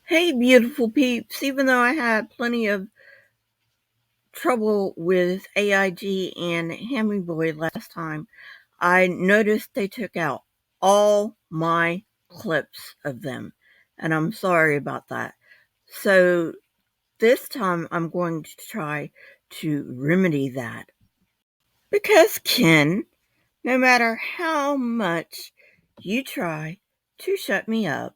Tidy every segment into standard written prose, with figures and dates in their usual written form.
Hey, beautiful peeps. Even though I had plenty of trouble with AIG and Hammy Boy last time, I noticed they took out all my clips of them, and I'm sorry about that. So this time I'm going to try to remedy that. Because, Ken, no matter how much you try to shut me up,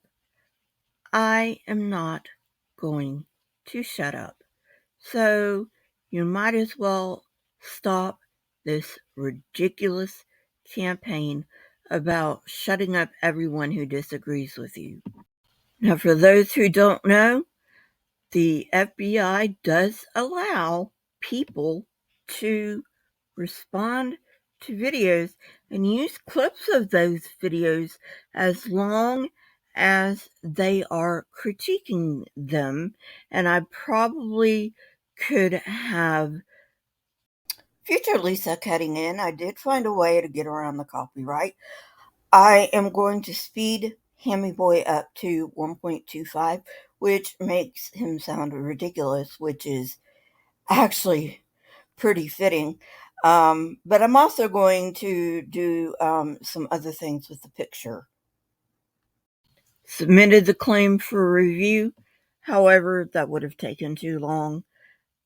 I am not going to shut up. So you might as well stop this ridiculous campaign about shutting up everyone who disagrees with you. Now, for those who don't know, the FBI does allow people to respond to videos and use clips of those videos as long as they are critiquing them. And I probably could have future Lisa cutting in. I did find a way to get around the copyright. I am going to speed Hammy Boy up to 1.25, which makes him sound ridiculous, which is actually pretty fitting. But I'm also going to do some other things with the picture. Submitted the claim for review. However, that would have taken too long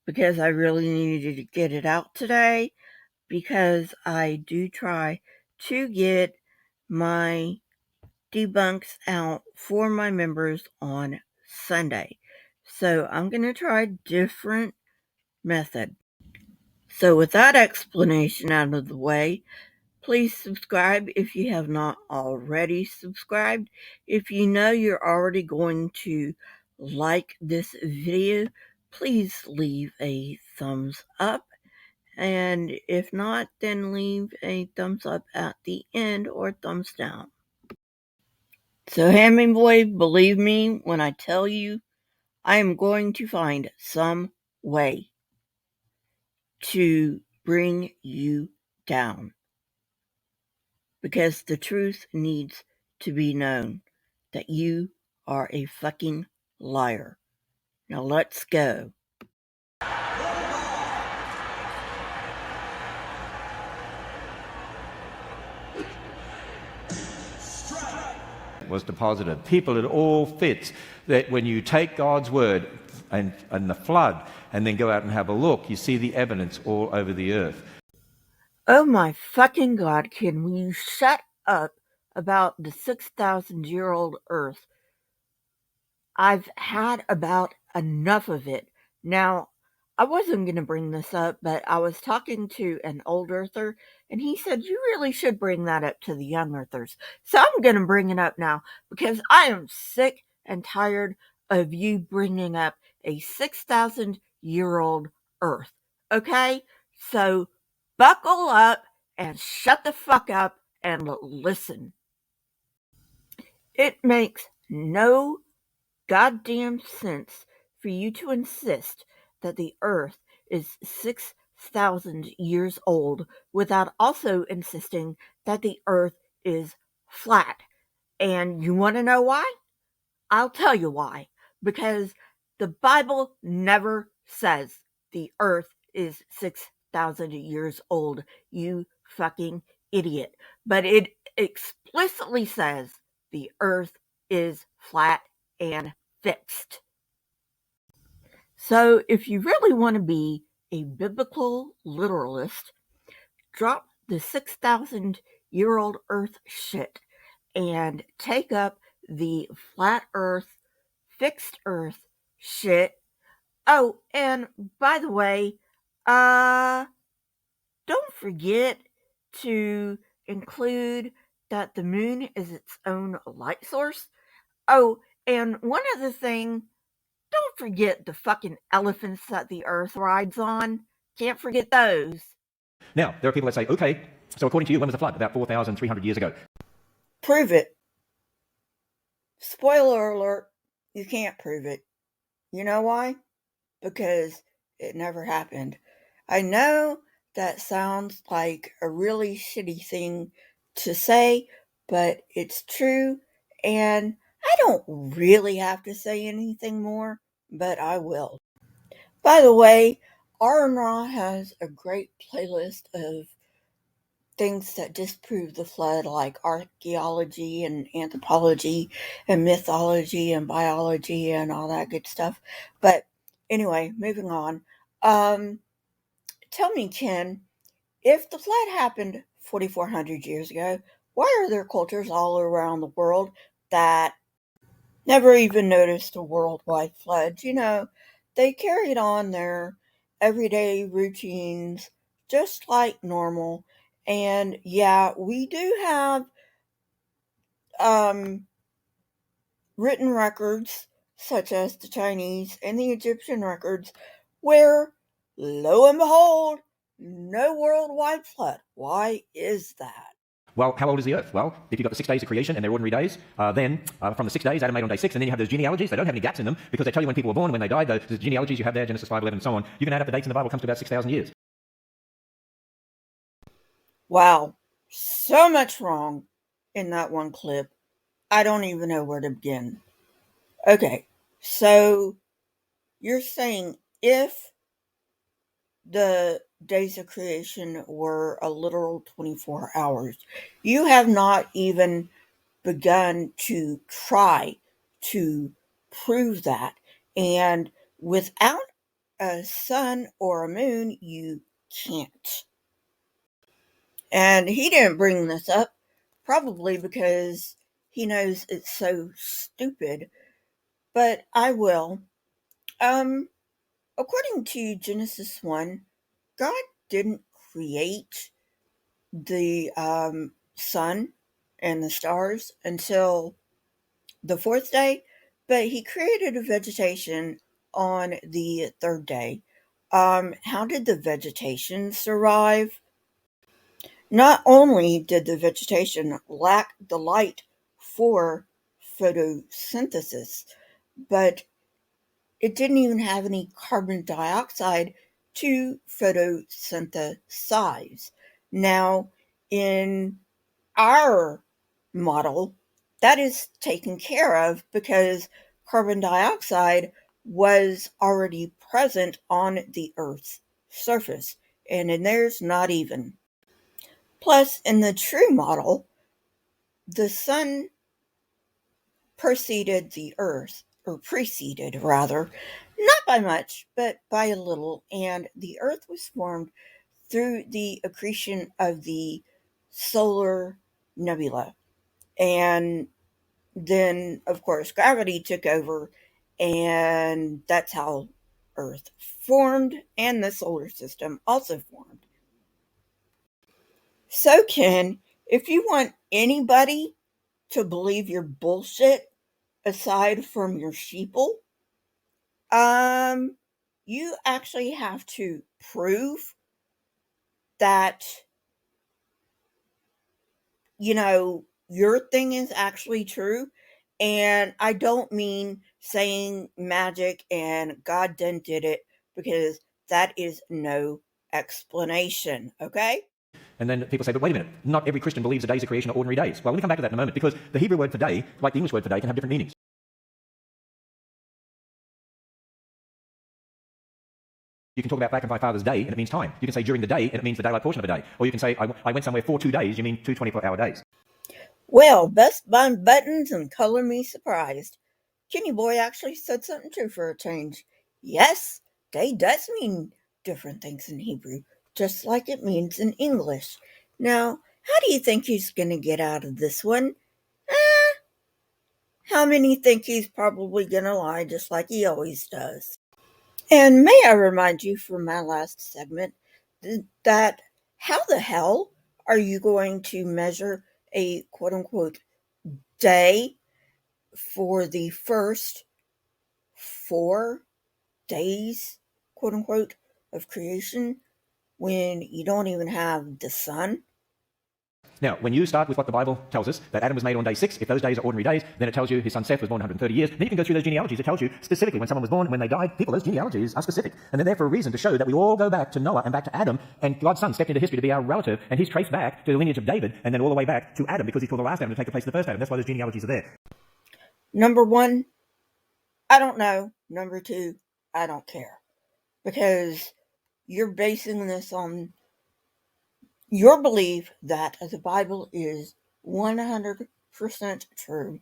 because I really needed to get it out today because I do try to get my debunks out for my members on Sunday. So I'm going to try a different method. So with that explanation out of the way, please subscribe if you have not already subscribed. If you know you're already going to like this video, please leave a thumbs up. And if not, then leave a thumbs up at the end or thumbs down. So, Hammy Boy, believe me when I tell you, I am going to find some way to bring you down. Because the truth needs to be known that you are a fucking liar. Now let's go. Was deposited. People, it all fits. That when you take God's word and the flood and then go out and have a look, you see the evidence all over the earth. Oh my fucking God, can you shut up about the 6,000-year-old Earth? I've had about enough of it. Now, I wasn't going to bring this up, but I was talking to an old earther, and he said, you really should bring that up to the young earthers. So I'm going to bring it up now because I am sick and tired of you bringing up a 6,000-year-old Earth. Okay? So buckle up and shut the fuck up and listen. It makes no goddamn sense for you to insist that the Earth is 6,000 years old without also insisting that the Earth is flat. And you want to know why? I'll tell you why. Because the Bible never says the Earth is 6,000 years old, you fucking idiot. But it explicitly says the Earth is flat and fixed. So if you really want to be a biblical literalist, drop the 6,000-year-old Earth shit and take up the flat Earth, fixed Earth shit. Oh, and by the way, don't forget to include that the moon is its own light source. Oh, and one other thing, don't forget the fucking elephants that the Earth rides on. Can't forget those. Now, there are people that say, okay, so according to you, when was the flood? About 4,300 years ago. Prove it. Spoiler alert, you can't prove it. You know why? Because it never happened. I know that sounds like a really shitty thing to say, but it's true, and I don't really have to say anything more, but I will. By the way, R&R has a great playlist of things that disprove the flood, like archaeology and anthropology and mythology and biology and all that good stuff. But anyway, moving on. Um, Tell me, Ken, if the flood happened 4,400 years ago, why are there cultures all around the world that never even noticed a worldwide flood? They carried on their everyday routines just like normal. And yeah, we do have um, written records, such as the Chinese and the Egyptian records, where, lo and behold, no worldwide flood. Why is that? Well, how old is the Earth? Well, if you've got the 6 days of creation and they're ordinary days, then from the 6 days, Adam made on day 6, and then you have those genealogies. They don't have any gaps in them because they tell you when people were born and when they died. Those genealogies you have there, Genesis 5:11 and so on. You can add up the dates in the Bible, it comes to about 6,000 years. Wow, so much wrong in that one clip. I don't even know where to begin. Okay, so you're saying if the days of creation were a literal 24 hours, you have not even begun to try to prove that. And without a sun or a moon, you can't. And he didn't bring this up, probably because he knows it's so stupid, but I will. Um, According to Genesis 1, God didn't create the sun and the stars until the fourth day, but he created a vegetation on the third day. How did the vegetation survive? Not only did the vegetation lack the light for photosynthesis, but it didn't even have any carbon dioxide to photosynthesize. Now, in our model, that is taken care of because carbon dioxide was already present on the Earth's surface, and in theirs, not even. Plus, in the true model, the sun preceded the Earth, or preceded rather, not by much, but by a little, and the Earth was formed through the accretion of the solar nebula. And then, of course, gravity took over, and that's how Earth formed, and the solar system also formed. So, Ken, if you want anybody to believe your bullshit aside from your sheeple, um, you actually have to prove that, your thing is actually true. And I don't mean saying magic and God then did it, because that is no explanation, okay? And then people say, but wait a minute, not every Christian believes the days of creation are ordinary days. Well, let me come back to that in a moment, because the Hebrew word for day, like the English word for day, can have different meanings. You can talk about back in my father's day, and it means time. You can say during the day, and it means the daylight portion of a day. Or you can say, I went somewhere for 2 days, you mean 2 24-hour days. Well, best buy buttons and color me surprised. Kenny Boy actually said something true for a change. Yes, day does mean different things in Hebrew, just like it means in English. Now, how do you think he's going to get out of this one? How many think he's probably going to lie just like he always does? And may I remind you from my last segment that how the hell are you going to measure a quote unquote day for the first 4 days, quote unquote, of creation when you don't even have the sun? Now, when you start with what the Bible tells us, that Adam was made on day 6, if those days are ordinary days, then it tells you his son Seth was born 130 years. Then you can go through those genealogies. It tells you specifically when someone was born, when they died. People, those genealogies are specific. And they're there for a reason, to show that we all go back to Noah and back to Adam, and God's son stepped into history to be our relative, and he's traced back to the lineage of David, and then all the way back to Adam, because he told the last Adam to take the place of the first Adam. That's why those genealogies are there. Number one, I don't know. Number two, I don't care. Because you're basing this on your belief that the Bible is 100% true,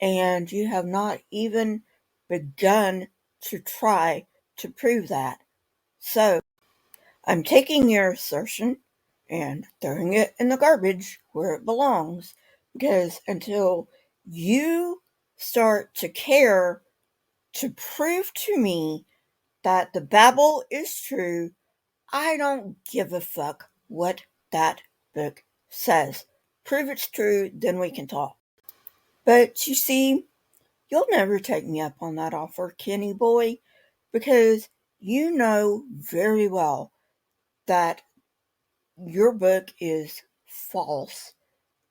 and you have not even begun to try to prove that. So, I'm taking your assertion and throwing it in the garbage where it belongs, because until you start to care to prove to me that the Bible is true, I don't give a fuck what that book says. Prove it's true, then we can talk. But you see, you'll never take me up on that offer, Kenny boy, because you know very well that your book is false.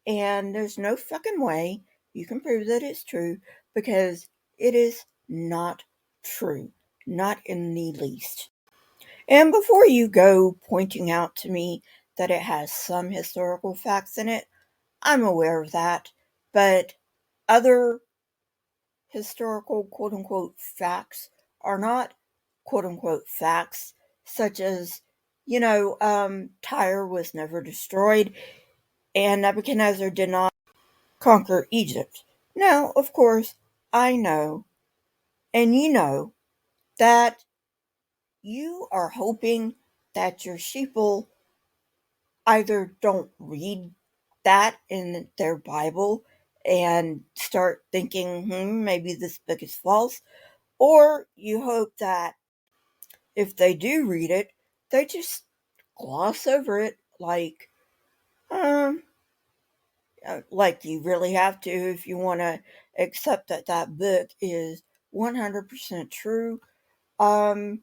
And there's no fucking way you can prove that it's true, because it is not true. Not in the least. And before you go pointing out to me that it has some historical facts in it, I'm aware of that. But other historical quote unquote facts are not quote unquote facts, such as, Tyre was never destroyed and Nebuchadnezzar did not conquer Egypt. Now, of course, I know, and you know, that you are hoping that your sheeple either don't read that in their Bible and start thinking, maybe this book is false, or you hope that if they do read it, they just gloss over it um, like you really have to if you want to accept that that book is 100% true. Um,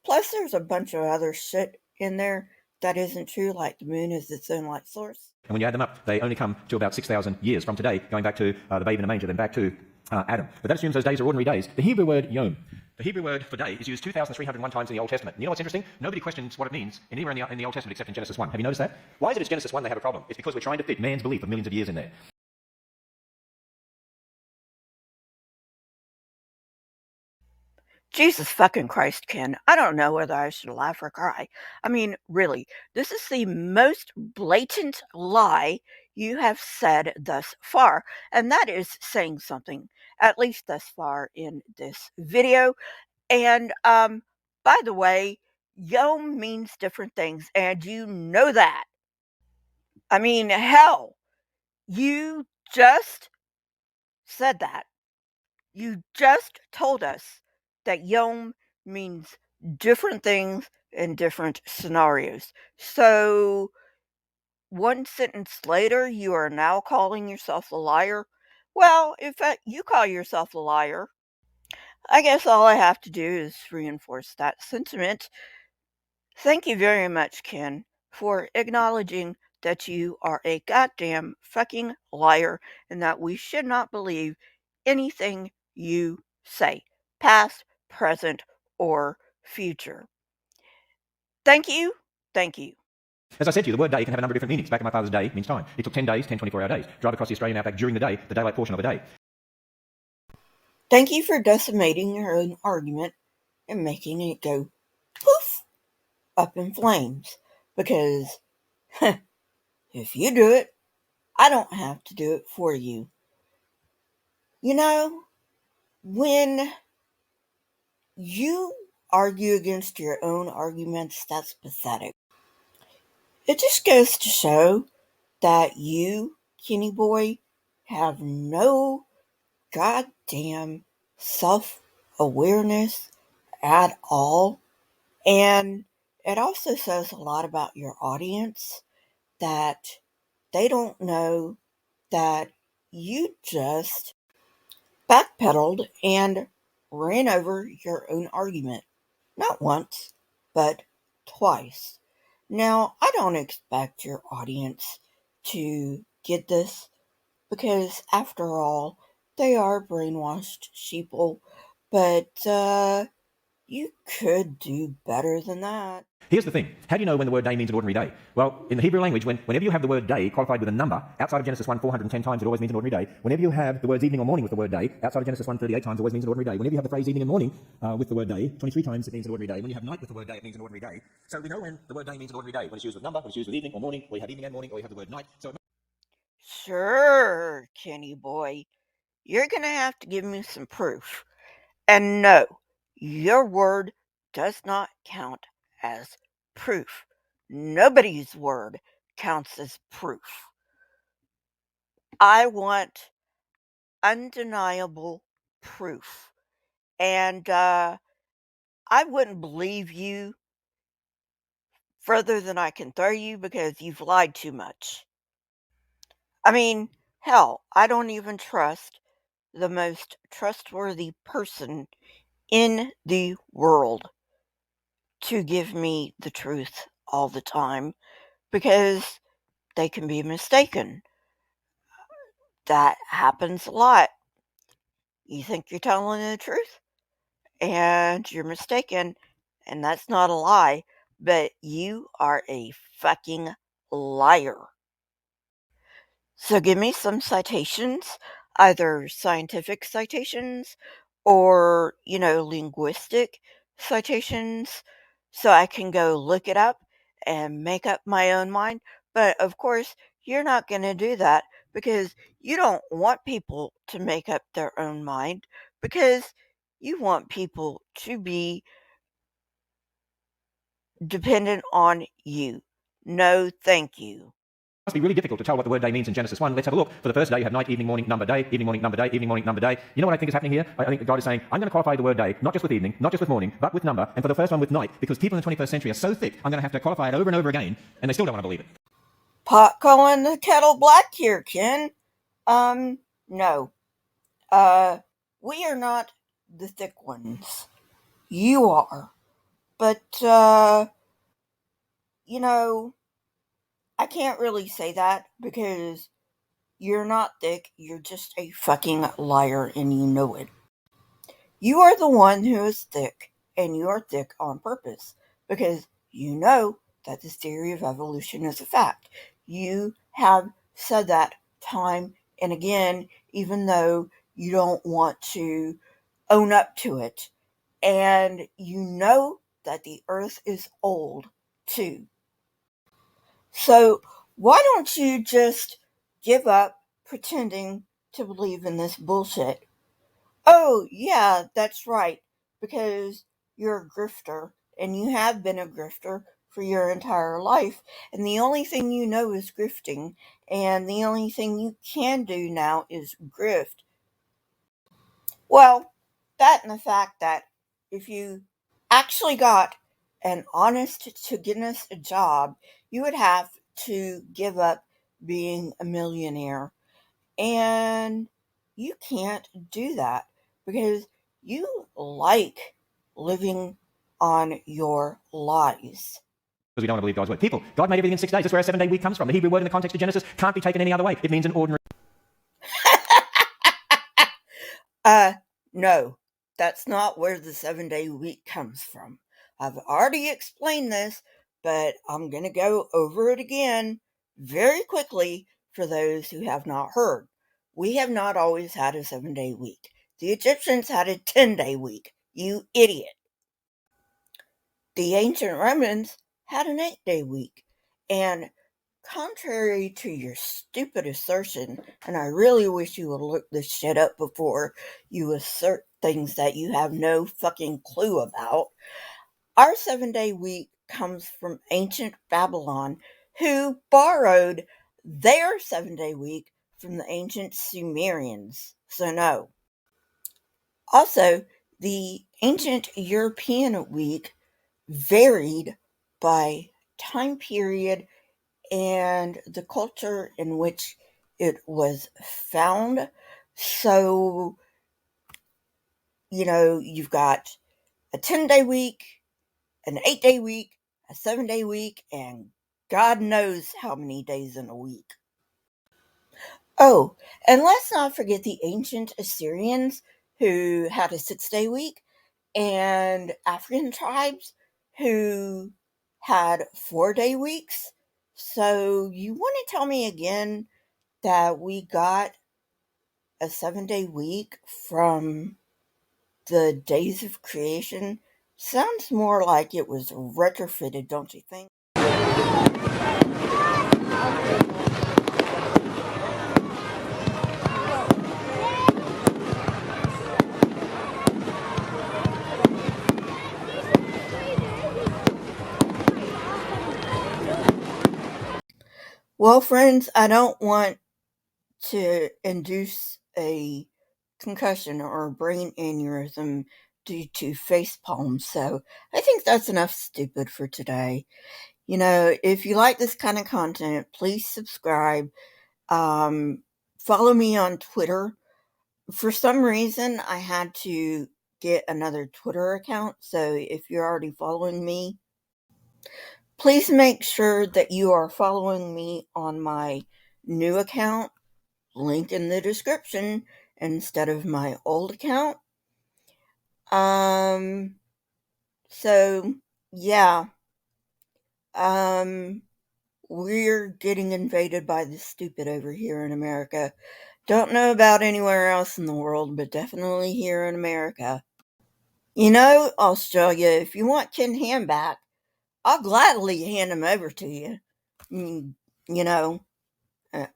plus there's a bunch of other shit in there that isn't true, like the moon is its own light source. And when you add them up, they only come to about 6,000 years from today, going back to the babe in the manger, then back to Adam. But that assumes those days are ordinary days. The Hebrew word yom, the Hebrew word for day, is used 2,301 times in the Old Testament. And you know what's interesting? Nobody questions what it means anywhere in the Old Testament except in Genesis 1. Have you noticed that? Why is it it's Genesis 1 they have a problem? It's because we're trying to fit man's belief of millions of years in there. Jesus fucking Christ, Ken. I don't know whether I should laugh or cry. I mean, really, this is the most blatant lie you have said thus far, and that is saying something, at least thus far in this video. And, by the way, yom means different things, and you know that. I mean, hell, you just said that. You just told us that yom means different things in different scenarios. So, one sentence later, you are now calling yourself a liar? Well, if you call yourself a liar, I guess all I have to do is reinforce that sentiment. Thank you very much, Ken, for acknowledging that you are a goddamn fucking liar and that we should not believe anything you say, past, present, or future. Thank you. Thank you. As I said to you, the word day can have a number of different meanings. Back in my father's day means time. It took 10 days, 10 24-hour days. Drive across the Australian outback during the day, the daylight portion of a day. Thank you for decimating your own argument and making it go poof up in flames. Because if you do it, I don't have to do it for you. You know, when you argue against your own arguments, that's pathetic. It just goes to show that you, Kenny boy, have no goddamn self-awareness at all. And it also says a lot about your audience that they don't know that you just backpedaled and ran over your own argument. Not once, but twice. Now, I don't expect your audience to get this because, after all, they are brainwashed sheeple. But, You could do better than that. Here's the thing. How do you know when the word day means an ordinary day? Well, in the Hebrew language, whenever you have the word day qualified with a number, outside of Genesis 1, 410 times, it always means an ordinary day. Whenever you have the words evening or morning with the word day, outside of Genesis 1, 38 times, it always means an ordinary day. Whenever you have the phrase evening and morning with the word day, 23 times, it means an ordinary day. When you have night with the word day, it means an ordinary day. So we know when the word day means an ordinary day. When it's used with number, when it's used with evening or morning, or you have evening and morning, or you have the word night. So Sure, Kenny boy. You're going to have to give me some proof. And no, your word does not count as proof. Nobody's word counts as proof. I want undeniable proof. And I wouldn't believe you further than I can throw you because you've lied too much. I mean, hell, I don't even trust the most trustworthy person in the world to give me the truth all the time because they can be mistaken. That happens a lot. You think you're telling the truth and you're mistaken, and that's not a lie, but you are a fucking liar. So give me some citations, either scientific citations or, linguistic citations, so I can go look it up and make up my own mind. But of course, you're not going to do that because you don't want people to make up their own mind because you want people to be dependent on you. No, thank you. must be really difficult to tell what the word day means in Genesis 1. Let's have a look. For the first day, you have night, evening, morning, number, day, evening, morning, number, day, evening, morning, number, day. You know what I think is happening here? I think that God is saying, I'm going to qualify the word day, not just with evening, not just with morning, but with number, and for the first one with night, because people in the 21st century are so thick, I'm going to have to qualify it over and over again, and they still don't want to believe it. Pot calling the kettle black here, Ken. No. We are not the thick ones. You are. But, I can't really say that because you're not thick. You're just a fucking liar and you know it. You are the one who is thick, and you are thick on purpose because you know that this theory of evolution is a fact. You have said that time and again, even though you don't want to own up to it. And you know that the earth is old too. So why don't you just give up pretending to believe in this bullshit? Oh, yeah, that's right, because you're a grifter, and you have been a grifter for your entire life, and the only thing you know is grifting, and the only thing you can do now is grift. Well, that and the fact that if you actually got an honest to goodness job, you would have to give up being a millionaire. And you can't do that because you like living on your lies. Because we don't want to believe God's word. People, God made everything in 6 days. That's where our 7-day week comes from. The Hebrew word in the context of Genesis can't be taken any other way. It means an ordinary. No, that's not where the 7-day week comes from. I've already explained this, but I'm going to go over it again very quickly for those who have not heard. We have not always had a 7-day week. The Egyptians had a 10-day week. You idiot. The ancient Romans had an 8-day week. And contrary to your stupid assertion, and I really wish you would look this shit up before you assert things that you have no fucking clue about, our 7-day week comes from ancient Babylon, who borrowed their 7-day week from the ancient Sumerians. So no. Also, the ancient European week varied by time period and the culture in which it was found. So, you've got a 10-day week, an 8-day week, a 7-day week, and God knows how many days in a week. Oh, and let's not forget the ancient Assyrians who had a 6-day week, and African tribes who had 4-day weeks. So you want to tell me again that we got a 7-day week from the days of creation? Sounds more like it was retrofitted, don't you think? Well, friends, I don't want to induce a concussion or a brain aneurysm due to face palms, so I think that's enough stupid for today. If you like this kind of content, please subscribe. Follow me on Twitter. For some reason, I had to get another Twitter account, so if you're already following me, please make sure that you are following me on my new account, link in the description, instead of my old account. So, yeah. We're getting invaded by the stupid over here in America. Don't know about anywhere else in the world, but definitely here in America. Australia, if you want Ken Ham back, I'll gladly hand him over to you. You know,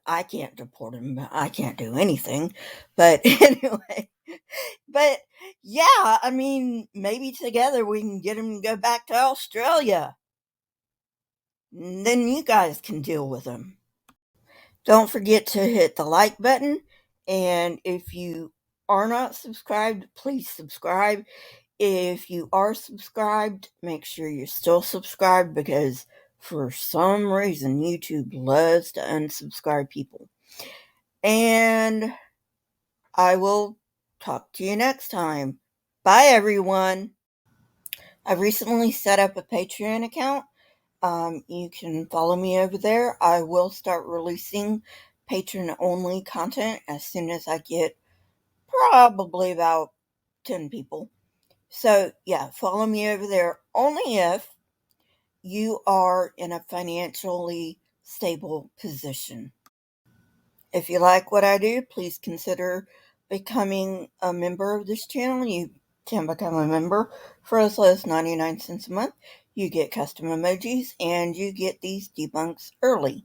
I can't deport him. I can't do anything. But anyway, but yeah, I mean, maybe together we can get him to go back to Australia. Then you guys can deal with him. Don't forget to hit the like button. And if you are not subscribed, please subscribe. If you are subscribed, make sure you're still subscribed, because for some reason YouTube loves to unsubscribe people. And I will talk to you next time. Bye, everyone. I recently set up a Patreon account. You can follow me over there. I will start releasing patron-only content as soon as I get probably about 10 people. So, yeah, follow me over there only if you are in a financially stable position. If you like what I do, please consider becoming a member of this channel. You can become a member for as low as 99 cents a month. You get custom emojis and you get these debunks early.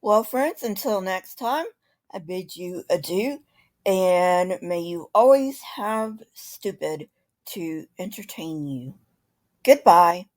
Well, friends, until next time, I bid you adieu, and may you always have stupid to entertain you. Goodbye.